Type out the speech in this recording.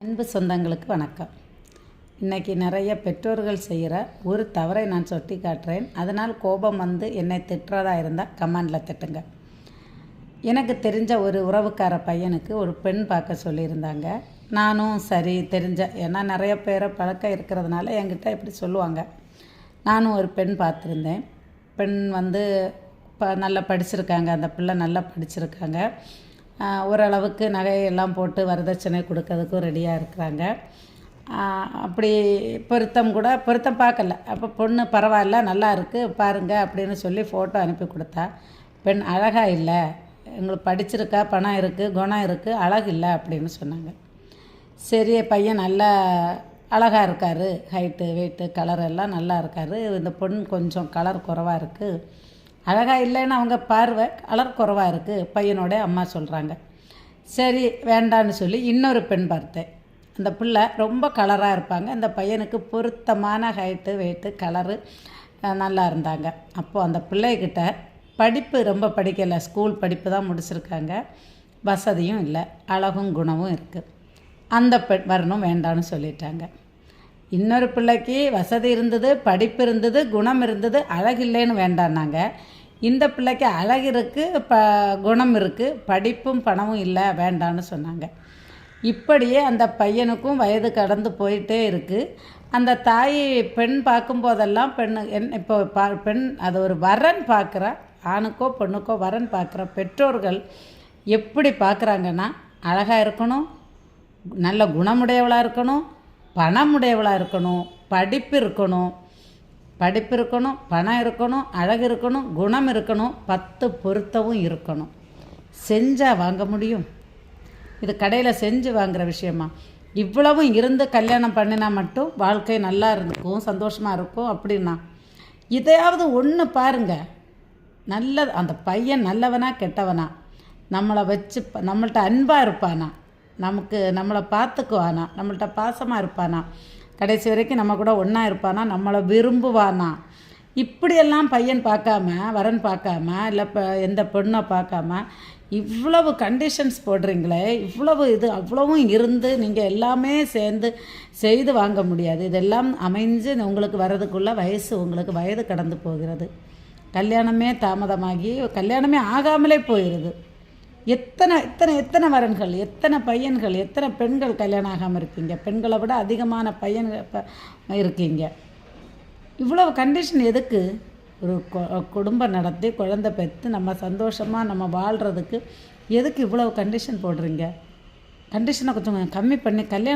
அன்பு சொந்தங்களுக்கு வணக்கம். இன்றைக்கி நிறைய பெற்றோர்கள் செய்கிற ஒரு தவறை நான் சுட்டி காட்டுறேன். அதனால் கோபம் வந்து என்னை திட்டுறதா இருந்தால் கமெண்டில் திட்டுங்க. எனக்கு தெரிஞ்ச ஒரு உறவுக்கார பையனுக்கு ஒரு பெண் பார்க்க சொல்லியிருந்தாங்க. நானும் சரி ஏன்னா நிறைய பேரை பழக்கம் இருக்கிறதுனால என்கிட்ட இப்படி சொல்லுவாங்க. நானும் ஒரு பெண் பார்த்துருந்தேன். பெண் வந்து நல்லா படிச்சிருக்காங்க. அந்த பிள்ளை நல்லா படிச்சிருக்காங்க. ஓரளவுக்கு நகையெல்லாம் போட்டு வரதட்சணை கொடுக்கறதுக்கும் ரெடியாக இருக்கிறாங்க. அப்படி பொருத்தம் பார்க்கல. அப்போ பொண்ணு பரவாயில்ல, நல்லா இருக்குது பாருங்கள் அப்படின்னு சொல்லி ஃபோட்டோ அனுப்பி கொடுத்தா, பெண் அழகாக இல்லை, எங்களுக்கு படிச்சிருக்கா, பணம் இருக்குது, குணம் இருக்குது, அழகு இல்லை அப்படின்னு சொன்னாங்க. சரி, பையன் நல்லா அழகாக இருக்கார், ஹைட்டு வெயிட்டு கலர் எல்லாம் நல்லா இருக்கார். இந்த பொண்ணு கொஞ்சம் கலர் குறைவாக இருக்குது, அழகாக இல்லைன்னு அவங்க பார்வை, கலர் குறைவாக இருக்குது பையனோட அம்மா சொல்கிறாங்க. சரி வேண்டான்னு சொல்லி இன்னொரு பெண் பார்த்தேன். அந்த பிள்ளை ரொம்ப கலராக இருப்பாங்க. அந்த பையனுக்கு பொருத்தமான ஹைட்டு வெயிட்டு கலரு நல்லா இருந்தாங்க. அப்போது அந்த பிள்ளைகிட்ட படிப்பு ரொம்ப படிக்கலை, ஸ்கூல் படிப்பு தான் முடிச்சிருக்காங்க, வசதியும் இல்லை, அழகும் குணமும் இருக்குது. அந்த பெண் வரணும் வேண்டான்னு சொல்லிட்டாங்க. இன்னொரு பிள்ளைக்கு வசதி இருந்தது, படிப்பு இருந்தது, குணம் இருந்தது, அழகு இல்லைன்னு வேண்டான்னாங்க. இந்த பிள்ளைக்கு அழகு இருக்குது, குணம் இருக்குது, படிப்பும் பணமும் இல்லை, வேண்டான்னு சொன்னாங்க. இப்படியே அந்த பையனுக்கும் வயது கடந்து போயிட்டே இருக்குது. அந்த தாய் பெண் பார்க்கும்போதெல்லாம் இப்போ பெண் அது ஒரு வரன் பார்க்குற, ஆணுக்கோ பெண்ணுக்கோ வரன் பார்க்குற பெற்றோர்கள் எப்படி பார்க்குறாங்கன்னா, அழகாக இருக்கணும், நல்ல குணமுடையவளாக இருக்கணும், பணமுடையவளாக இருக்கணும், படிப்பு இருக்கணும், பணம் இருக்கணும், அழகு இருக்கணும், குணம் இருக்கணும், 10 பொருத்தமும் இருக்கணும். செஞ்சால் வாங்க முடியும்? இது கடையில் செஞ்சு வாங்குகிற விஷயமா? இவ்வளவும் இருந்து கல்யாணம் பண்ணினா மட்டும் வாழ்க்கை நல்லா இருக்கும், சந்தோஷமாக இருக்கும் அப்படின்னா, இதையாவது ஒன்று பாருங்கள். அந்த பையன் நல்லவனா கெட்டவனா, நம்மள்கிட்ட அன்பாக இருப்பானா, நம்மளை பார்த்துக்குவானா, நம்மள்கிட்ட பாசமாக இருப்பானா, கடைசி வரைக்கும் நம்ம கூட ஒன்றா இருப்பானா, நம்மளை விரும்புவானா, இப்படியெல்லாம் பையன் பார்க்காம, வரன் பார்க்காம, இல்லை எந்த பொண்ணை பார்க்காம இவ்வளவு கண்டிஷன்ஸ் போடுறீங்களே, அவ்வளவும் இருந்து நீங்கள் எல்லாமே சேர்ந்து செய்து வாங்க முடியாது. இதெல்லாம் அமைஞ்சு உங்களுக்கு வர்றதுக்குள்ள உங்களுக்கு வயது கடந்து போகிறது. கல்யாணமே தாமதமாகி கல்யாணமே ஆகாமலே போயிடுது. எத்தனை வரன்கள், எத்தனை பையன்கள், எத்தனை பெண்கள் கல்யாணம் ஆகாமல் இருக்கீங்க. பெண்களை விட அதிகமான பையன்கள் இருக்கீங்க. இவ்வளவு கண்டிஷன் எதுக்கு? ஒரு குடும்பம் நடத்தி குழந்தை பெற்று நம்ம சந்தோஷமாக நம்ம வாழ்கிறதுக்கு எதுக்கு இவ்வளவு கண்டிஷன் போடுறீங்க? கண்டிஷனை கொஞ்சம் கம்மி பண்ணி கல்யாணம்